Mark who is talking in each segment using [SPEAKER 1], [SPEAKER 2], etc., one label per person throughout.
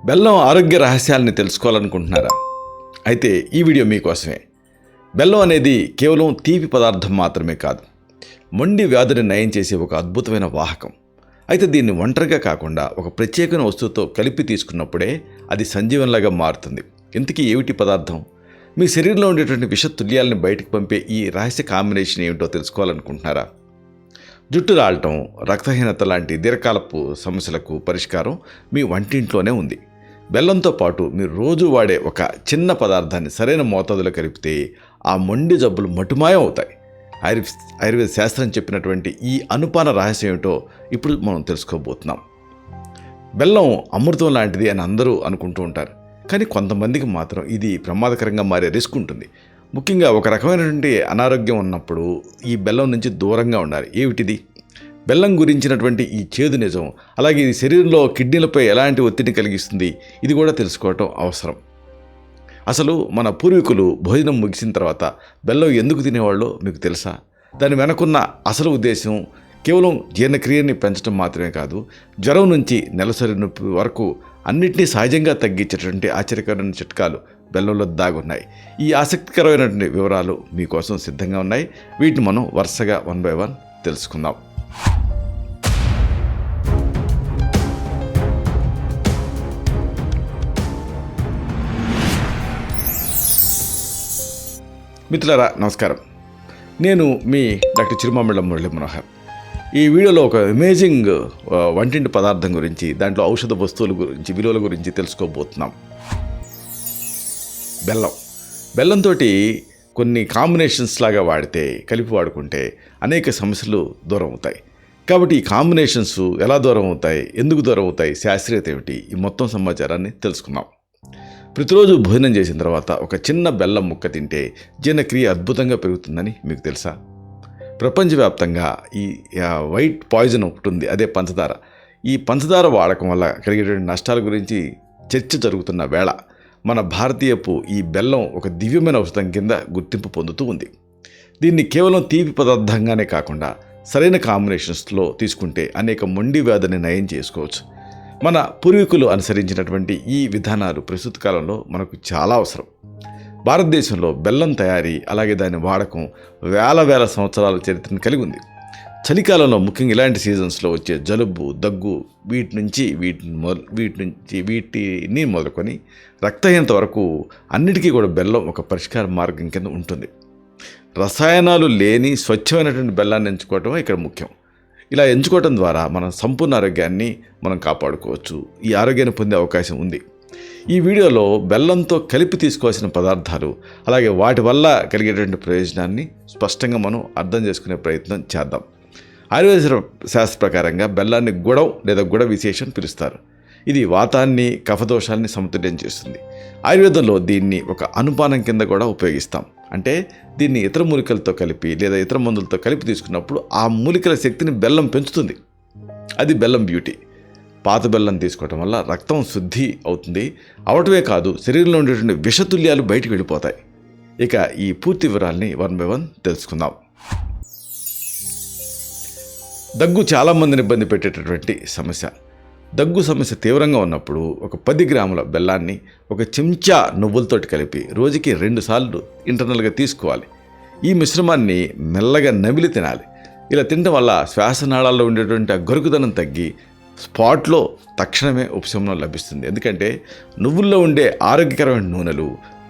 [SPEAKER 1] బెల్లం ఆరోగ్య రహస్యాలని తెలుసుకోవాలనుకుంటున్నారా? అయితే ఈ వీడియో మీకోసమే. బెల్లం అనేది కేవలం తీపి పదార్థం మాత్రమే కాదు, మొండి వ్యాధిని నయం చేసే ఒక అద్భుతమైన వాహకం. అయితే దీన్ని ఒంటరిగా కాకుండా ఒక ప్రత్యేకమైన వస్తువుతో కలిపి తీసుకున్నప్పుడే అది సంజీవనలాగా మారుతుంది. ఇంతకీ ఏమిటి పదార్థం? మీ శరీరంలో ఉండేటువంటి విష తుల్యాలని బయటకు పంపే ఈ రహస్య కాంబినేషన్ ఏమిటో తెలుసుకోవాలనుకుంటున్నారా? జుట్టు రాలటం, రక్తహీనత లాంటి దీర్ఘకాలపు సమస్యలకు పరిష్కారం మీ వంటింట్లోనే ఉంది. బెల్లంతో పాటు మీరు రోజు వాడే ఒక చిన్న పదార్థాన్ని సరైన మోతాదులో కలిపితే ఆ మొండి జబ్బులు మటుమాయం అవుతాయి. ఆయుర్వేద శాస్త్రం చెప్పినటువంటి ఈ అనుపాన రహస్యం ఏమిటో ఇప్పుడు మనం తెలుసుకోబోతున్నాం. బెల్లం అమృతం లాంటిది అని అందరూ అనుకుంటూ ఉంటారు, కానీ కొంతమందికి మాత్రం ఇది ప్రమాదకరంగా మారే రిస్క్ ఉంటుంది. ముఖ్యంగా ఒక రకమైనటువంటి అనారోగ్యం ఉన్నప్పుడు ఈ బెల్లం నుంచి దూరంగా ఉండాలి. ఏమిటిది? బెల్లం గురించినటువంటి ఈ చేదు నిజం, అలాగే ఇది శరీరంలో కిడ్నీలపై ఎలాంటి ఒత్తిడిని కలిగిస్తుంది, ఇది కూడా తెలుసుకోవటం అవసరం. అసలు మన పూర్వీకులు భోజనం ముగిసిన తర్వాత బెల్లం ఎందుకు తినేవాళ్ళో మీకు తెలుసా? దాని వెనకున్న అసలు ఉద్దేశం కేవలం జీర్ణక్రియని పెంచడం మాత్రమే కాదు, జ్వరం నుంచి నెలసరి నొప్పి వరకు అన్నింటినీ సహజంగా తగ్గించేటువంటి ఆశ్చర్యకరమైన చిట్కాలు బెల్లంలో దాగున్నాయి. ఈ ఆసక్తికరమైనటువంటి వివరాలు మీకోసం సిద్ధంగా ఉన్నాయి. వీటిని మనం వరుసగా 1 by 1 తెలుసుకుందాం. మిత్రులారా, నమస్కారం. నేను మీ డాక్టర్ చిరుమామిళ్ళ మురళీ మనోహర్. ఈ వీడియోలో ఒక అమేజింగ్ వంటింటి పదార్థం గురించి, దాంట్లో ఔషధ వస్తువుల గురించి, విలువల గురించి తెలుసుకోబోతున్నాం. బెల్లంతో కొన్ని కాంబినేషన్స్ లాగా వాడితే, కలిపి వాడుకుంటే అనేక సమస్యలు దూరం అవుతాయి. కాబట్టి ఈ కాంబినేషన్స్ ఎలా దూరం అవుతాయి, ఎందుకు దూరం అవుతాయి, శాస్త్రీయత ఏమిటి, ఈ మొత్తం సమాచారాన్ని తెలుసుకుందాం. ప్రతిరోజు భోజనం చేసిన తర్వాత ఒక చిన్న బెల్లం ముక్క తింటే జీర్ణక్రియ అద్భుతంగా పెరుగుతుందని మీకు తెలుసా? ప్రపంచవ్యాప్తంగా ఈ వైట్ పాయిజన్ ఒకటి ఉంది, అదే పంచదార. ఈ పంచదార వాడకం వల్ల కలిగేటువంటి నష్టాల గురించి చర్చ జరుగుతున్న వేళ మన భారతీయపు ఈ బెల్లం ఒక దివ్యమైన ఔషధం కింద గుర్తింపు పొందుతూ ఉంది. దీన్ని కేవలం తీపి పదార్థంగానే కాకుండా సరైన కాంబినేషన్స్లో తీసుకుంటే అనేక మొండి వ్యాధిని నయం చేసుకోవచ్చు. మన పూర్వీకులు అనుసరించినటువంటి ఈ విధానాలు ప్రస్తుత కాలంలో మనకు చాలా అవసరం. భారతదేశంలో బెల్లం తయారీ, అలాగే దాని వాడకం వేల సంవత్సరాల చరిత్రను కలిగి ఉంది. చలికాలంలో ముఖ్యంగా ఇలాంటి సీజన్స్లో వచ్చే జలుబు, దగ్గు, వీటిని మొదలుకొని రక్తహీనత వరకు అన్నిటికీ కూడా బెల్లం ఒక పరిష్కార మార్గం కింద ఉంటుంది. రసాయనాలు లేని స్వచ్ఛమైనటువంటి బెల్లాన్ని ఎంచుకోవటం ఇక్కడ ముఖ్యం. ఇలా ఎంచుకోవటం ద్వారా మన సంపూర్ణ ఆరోగ్యాన్ని మనం కాపాడుకోవచ్చు. ఈ ఆరోగ్యాన్ని పొందే అవకాశం ఉంది. ఈ వీడియోలో బెల్లంతో కలిపి తీసుకోవాల్సిన పదార్థాలు, అలాగే వాటి వల్ల కలిగేటువంటి ప్రయోజనాన్ని స్పష్టంగా మనం అర్థం చేసుకునే ప్రయత్నం చేద్దాం. ఆయుర్వేద శాస్త్ర ప్రకారంగా బెల్లాన్ని గుడం లేదా గుడ విశేషం పిలుస్తారు. ఇది వాతాన్ని, కఫదోషాలని సమతుల్యం చేస్తుంది. ఆయుర్వేదంలో దీన్ని ఒక అనుపానం కింద కూడా ఉపయోగిస్తాం. అంటే దీన్ని ఇతర మూలికలతో కలిపి లేదా ఇతర మందులతో కలిపి తీసుకున్నప్పుడు ఆ మూలికల శక్తిని బెల్లం పెంచుతుంది. అది బెల్లం బ్యూటీ. పాత బెల్లం తీసుకోవటం వల్ల రక్తం శుద్ధి అవుతుంది. అవటమే కాదు, శరీరంలో ఉండేటువంటి విషతుల్యాలు బయటకు వెళ్ళిపోతాయి. ఇక ఈ పూర్తి వివరాల్ని 1 by 1 తెలుసుకుందాం. దగ్గు చాలామందిని ఇబ్బంది పెట్టేటటువంటి సమస్య. దగ్గు సమస్య తీవ్రంగా ఉన్నప్పుడు ఒక 10 గ్రాముల బెల్లాన్ని ఒక చెంచా నువ్వులతోటి కలిపి రోజుకి 2 సార్లు ఇంటర్నల్గా తీసుకోవాలి. ఈ మిశ్రమాన్ని మెల్లగా నమిలి తినాలి. ఇలా తినడం వల్ల శ్వాసనాళాల్లో ఉండేటువంటి ఆ గరుకుదనం తగ్గి స్పాట్లో తక్షణమే ఉపశమనం లభిస్తుంది. ఎందుకంటే నువ్వుల్లో ఉండే ఆరోగ్యకరమైన నూనెలు,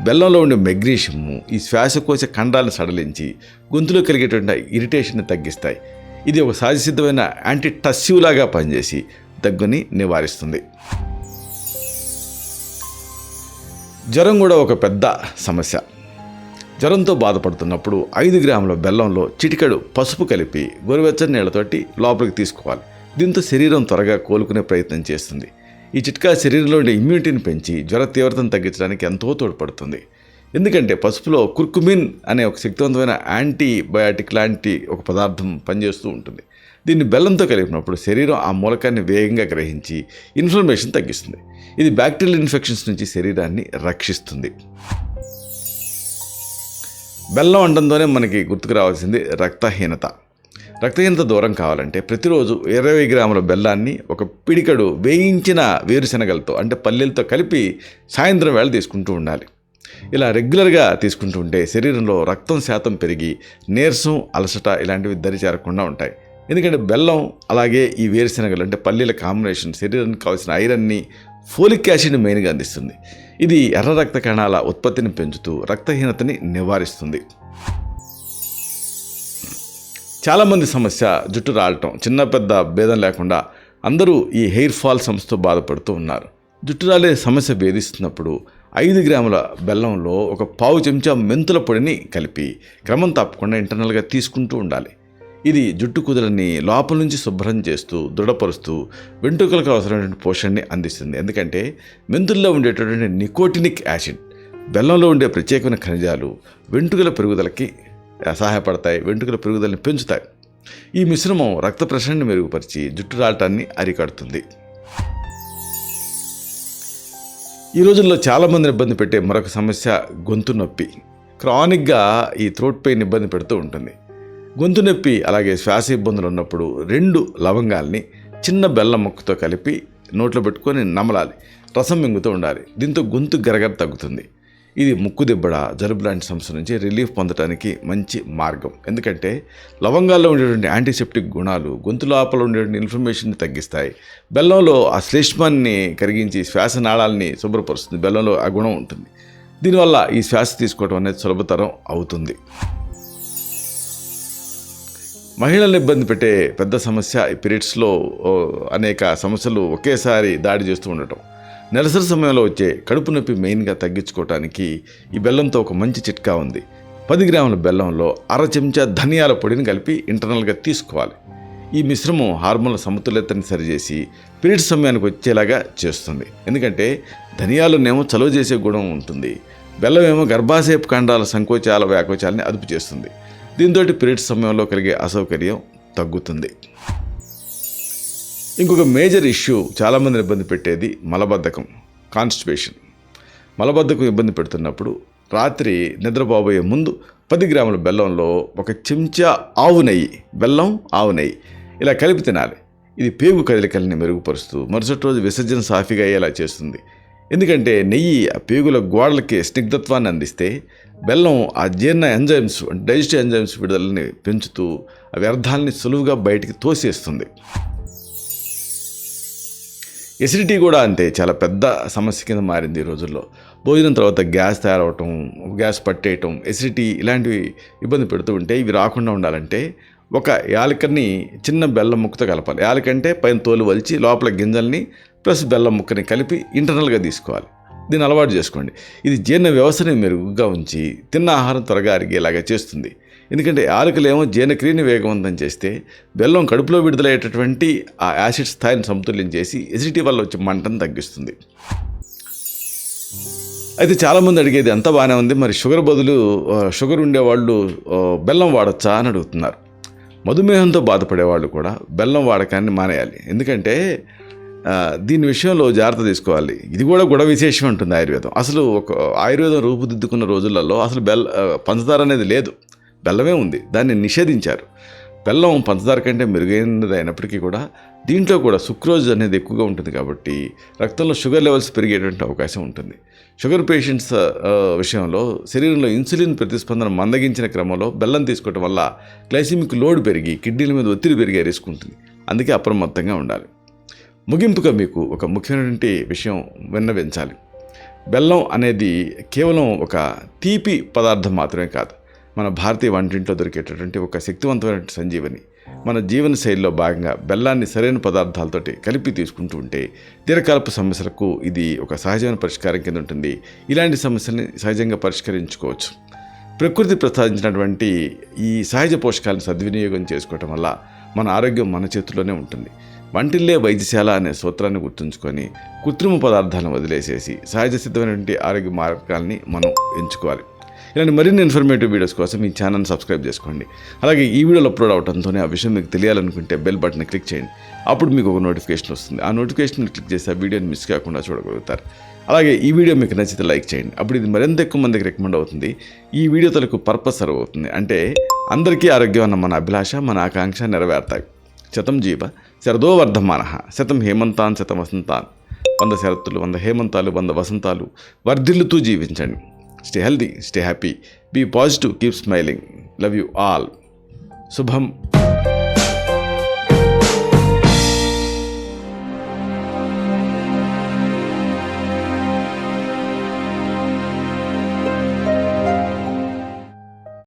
[SPEAKER 1] బెల్లంలో ఉండే మెగ్నీషియము ఈ శ్వాసకోశ ఖండాలను సడలించి గొంతులో కలిగేటువంటి ఇరిటేషన్ని తగ్గిస్తాయి. ఇది ఒక సహజసిద్ధమైన యాంటీటస్సివ్ లాగా పనిచేసి దగ్గుని నివారిస్తుంది. జ్వరం కూడా ఒక పెద్ద సమస్య. జ్వరంతో బాధపడుతున్నప్పుడు 5 గ్రాముల బెల్లంలో చిటికెడు పసుపు కలిపి గోరువెచ్చని నీళ్లతోటి లోపలికి తీసుకోవాలి. దీంతో శరీరం త్వరగా కోలుకునే ప్రయత్నం చేస్తుంది. ఈ చిట్కా శరీరంలో ఉండే ఇమ్యూనిటీని పెంచి జ్వర తీవ్రతను తగ్గించడానికి ఎంతో తోడ్పడుతుంది. ఎందుకంటే పసుపులో కుర్కుమిన్ అనే ఒక శక్తివంతమైన యాంటీబయాటిక్ లాంటి ఒక పదార్థం పనిచేస్తూ ఉంటుంది. దీన్ని బెల్లంతో కలిపినప్పుడు శరీరం ఆ మూలకాన్ని వేగంగా గ్రహించి ఇన్ఫ్లమేషన్ తగ్గిస్తుంది. ఇది బ్యాక్టీరియల్ ఇన్ఫెక్షన్స్ నుంచి శరీరాన్ని రక్షిస్తుంది. బెల్లం అనడంతోనే మనకి గుర్తుకు రావాల్సింది రక్తహీనత. రక్తహీనత దూరం కావాలంటే ప్రతిరోజు 20 గ్రాముల బెల్లాన్ని ఒక పిడికడు వేయించిన వేరుశనగలతో అంటే పల్లీలతో కలిపి సాయంత్రం వేళ తీసుకుంటూ ఉండాలి. ఇలా రెగ్యులర్గా తీసుకుంటూ ఉంటే శరీరంలో రక్తం శాతం పెరిగి నీరసం, అలసట ఇలాంటివి దరి చేరకుండా ఉంటాయి. ఎందుకంటే బెల్లం అలాగే ఈ వేరుశనగలు అంటే పల్లీల కాంబినేషన్ శరీరానికి కావాల్సిన ఐరన్ని, ఫోలిక్ యాసిడ్ని మెయిన్గా అందిస్తుంది. ఇది ఎర్ర రక్త కణాల ఉత్పత్తిని పెంచుతూ రక్తహీనతని నివారిస్తుంది. చాలామంది సమస్య జుట్టు రాలటం, చిన్న పెద్ద భేదం లేకుండా అందరూ ఈ హెయిర్ ఫాల్ సమస్యతో బాధపడుతూ ఉన్నారు. జుట్టు రాలే సమస్య భేదిస్తున్నప్పుడు 5 గ్రాముల బెల్లంలో ఒక పావు చెంచా మెంతుల పొడిని కలిపి క్రమం తప్పకుండా ఇంటర్నల్గా తీసుకుంటూ ఉండాలి. ఇది జుట్టు కుదులని లోపల నుంచి శుభ్రం చేస్తూ దృఢపరుస్తూ వెంట్రుకలకు అవసరమైన పోషణని అందిస్తుంది. ఎందుకంటే మెంతుల్లో ఉండేటటువంటి నికోటినిక్ యాసిడ్, బెల్లంలో ఉండే ప్రత్యేకమైన ఖనిజాలు వెంట్రుకల పెరుగుదలకి సహాయపడతాయి, వెంట్రుకల పెరుగుదలని పెంచుతాయి. ఈ మిశ్రమం రక్త ప్రసరణని మెరుగుపరిచి జుట్టు రాలటాన్ని అరికడుతుంది. ఈ రోజుల్లో చాలామందిని ఇబ్బంది పెట్టే మరొక సమస్య గొంతు నొప్పి. క్రానిక్గా ఈ థ్రోట్ పెయిన్ ఇబ్బంది పెడుతూ ఉంటుంది. గొంతు నొప్పి అలాగే శ్వాస ఇబ్బందులు ఉన్నప్పుడు 2 లవంగాల్ని చిన్న బెల్లం ముక్కతో కలిపి నోట్లో పెట్టుకొని నమలాలి, రసం మింగుతూ ఉండాలి. దీంతో గొంతు గరగర తగ్గుతుంది. ఇది ముక్కు దిబ్బడ, జలుబు లాంటి సమస్య నుంచి రిలీఫ్ పొందడానికి మంచి మార్గం. ఎందుకంటే లవంగాల్లో ఉండేటువంటి యాంటీసెప్టిక్ గుణాలు గొంతు లోపల ఉండేటువంటి ఇన్ఫ్లమేషన్ని తగ్గిస్తాయి. బెల్లంలో ఆ శ్లేష్మాన్ని కరిగించి శ్వాస నాళాలని శుభ్రపరుస్తుంది. బెల్లంలో ఆ గుణం ఉంటుంది. దీనివల్ల ఈ శ్వాస తీసుకోవడం అనేది సులభతరం అవుతుంది. మహిళలను ఇబ్బంది పెట్టే పెద్ద సమస్య ఈ పీరియడ్స్లో అనేక సమస్యలు ఒకేసారి దాడి చేస్తూ ఉండటం. నెలసరి సమయంలో వచ్చే కడుపు నొప్పి మెయిన్గా తగ్గించుకోవడానికి ఈ బెల్లంతో ఒక మంచి చిట్కా ఉంది. 10 గ్రాముల బెల్లంలో 1/2 చెంచా ధనియాల పొడిని కలిపి ఇంటర్నల్గా తీసుకోవాలి. ఈ మిశ్రమం హార్మోన్ల సమతుల్యతని సరిచేసి పీరియడ్స్ సమయానికి వచ్చేలాగా చేస్తుంది. ఎందుకంటే ధనియాలునేమో చలువ చేసే గుణం ఉంటుంది, బెల్లం ఏమో గర్భాశయపు ఖండాల సంకోచాల వ్యాకోచాలని అదుపు చేస్తుంది. దీంతో పీరియడ్స్ సమయంలో కలిగే అసౌకర్యం తగ్గుతుంది. ఇంకొక మేజర్ ఇష్యూ చాలామందిని ఇబ్బంది పెట్టేది మలబద్ధకం, కాన్స్టిపేషన్. మలబద్ధకం ఇబ్బంది పెడుతున్నప్పుడు రాత్రి నిద్రపోబోయే ముందు 10 గ్రాముల బెల్లంలో 1 చెంచా ఆవు నెయ్యి, బెల్లం ఆవు నెయ్యి ఇలా కలిపి తినాలి. ఇది పేగు కదలికల్ని మెరుగుపరుస్తూ మరుసటి రోజు విసర్జన సాఫీగా అయ్యేలా చేస్తుంది. ఎందుకంటే నెయ్యి ఆ పేగుల గోడలకి స్నిగ్ధత్వాన్ని అందిస్తే బెల్లం ఆ జీర్ణ ఎంజైమ్స్, డైజెస్టివ్ ఎంజైమ్స్ విడుదలని పెంచుతూ ఆ వ్యర్థాలని సులువుగా బయటికి తోసేస్తుంది. ఎసిడిటీ కూడా అంతే, చాలా పెద్ద సమస్య కింద మారింది ఈ రోజుల్లో. భోజనం తర్వాత గ్యాస్ తయారవటం, గ్యాస్ పట్టేయటం, ఎసిడిటీ ఇలాంటివి ఇబ్బంది పెడుతూ ఉంటే ఇవి రాకుండా ఉండాలంటే ఒక యాలకని చిన్న బెల్లం ముక్కతో కలపాలి. యాలక అంటే పైన తోలు వలిచి లోపల గింజల్ని ప్లస్ బెల్లం ముక్కని కలిపి ఇంటర్నల్గా తీసుకోవాలి. దీన్ని అలవాటు చేసుకోండి. ఇది జీర్ణ వ్యవస్థని మెరుగుగా ఉంచి తిన్న ఆహారం త్వరగా అరిగేలాగా చేస్తుంది. ఎందుకంటే యాలకులేమో జీర్ణక్రియని వేగవంతం చేస్తే బెల్లం కడుపులో విడుదలయ్యేటటువంటి ఆ యాసిడ్ స్థాయిని సమతుల్యం చేసి ఎసిడిటీ వల్ల వచ్చే మంటను తగ్గిస్తుంది. అయితే చాలామంది అడిగేది అంతా బాగానే ఉంది, మరి షుగర్ బదులు షుగర్ ఉండేవాళ్ళు బెల్లం వాడచ్చా అని అడుగుతున్నారు. మధుమేహంతో బాధపడేవాళ్ళు కూడా బెల్లం వాడకాన్ని మానేయాలి. ఎందుకంటే దీని విషయంలో జాగ్రత్త తీసుకోవాలి. ఇది కూడా గుణ విశేషం ఉంటుంది ఆయుర్వేదం. అసలు ఒక ఆయుర్వేదం రూపుదిద్దుకున్న రోజులలో అసలు పంచదార అనేది లేదు, బెల్లమే ఉంది. దాన్ని నిషేధించారు. బెల్లం పంచదార కంటే మెరుగైనది అయినప్పటికీ కూడా దీంట్లో కూడా సుక్రోజ్ అనేది ఎక్కువగా ఉంటుంది కాబట్టి రక్తంలో షుగర్ లెవెల్స్ పెరిగేటువంటి అవకాశం ఉంటుంది. షుగర్ పేషెంట్స్ విషయంలో శరీరంలో ఇన్సులిన్ ప్రతిస్పందన మందగించిన క్రమంలో బెల్లం తీసుకోవడం వల్ల గ్లైసిమిక్ లోడ్ పెరిగి కిడ్నీల మీద ఒత్తిడి పెరిగే రిస్క్ ఉంటుంది. అందుకే అప్రమత్తంగా ఉండాలి. ముగింపుగా మీకు ఒక ముఖ్యమైనటువంటి విషయం విన్నవించాలి. బెల్లం అనేది కేవలం ఒక తీపి పదార్థం మాత్రమే కాదు, మన భారతీయ వంటింట్లో దొరికేటటువంటి ఒక శక్తివంతమైన సంజీవని. మన జీవన శైలిలో భాగంగా బెల్లాన్ని సరైన పదార్థాలతోటి కలిపి తీసుకుంటూ ఉంటే దీర్ఘకాలపు సమస్యలకు ఇది ఒక సహజమైన పరిష్కారం కింద ఉంటుంది. ఇలాంటి సమస్యల్ని సహజంగా పరిష్కరించుకోవచ్చు. ప్రకృతి ప్రసాదించినటువంటి ఈ సహజ పోషకాలను సద్వినియోగం చేసుకోవటం వల్ల మన ఆరోగ్యం మన చేతుల్లోనే ఉంటుంది. వంటిల్లే వైద్యశాల అనే సూత్రాన్ని గుర్తుంచుకొని కృత్రిమ పదార్థాలను వదిలేసేసి సహజ సిద్ధమైనటువంటి ఆరోగ్య మార్గాల్ని మనం ఎంచుకోవాలి. ఇలాంటి మరిన్ని ఇన్ఫర్మేటివ్ వీడియోస్ కోసం మీ ఛానల్ సబ్స్క్రైబ్ చేసుకోండి. అలాగే ఈ వీడియోలో అప్లోడ్ అవడంతోనే ఆ విషయం మీకు తెలియాలనుకుంటే బెల్ బటన్ క్లిక్ చేయండి. అప్పుడు మీకు ఒక నోటిఫికేషన్ వస్తుంది. ఆ నోటిఫికేషన్ క్లిక్ చేసి ఆ వీడియోని మిస్ కాకుండా చూడగలుగుతారు. అలాగే ఈ వీడియో మీకు నచ్చితే లైక్ చేయండి. అప్పుడు ఇది మరింత ఎక్కువ మందికి రికమెండ్ అవుతుంది. ఈ వీడియో తలకు పర్పస్ సర్వ్ అవుతుంది. అంటే అందరికీ ఆరోగ్యం అన్న మన అభిలాష, మన ఆకాంక్ష నెరవేరుతాయి. శతం జీవ శరదో వర్ధమానః, శతం హేమంతాన్ శతం వసంతాన్. 100 శరత్తులు, 100 హేమంతాలు, 100 వసంతాలు వర్ధిల్లుతూ జీవించండి. Stay healthy, stay happy, be positive, keep smiling. Love you all. శుభం.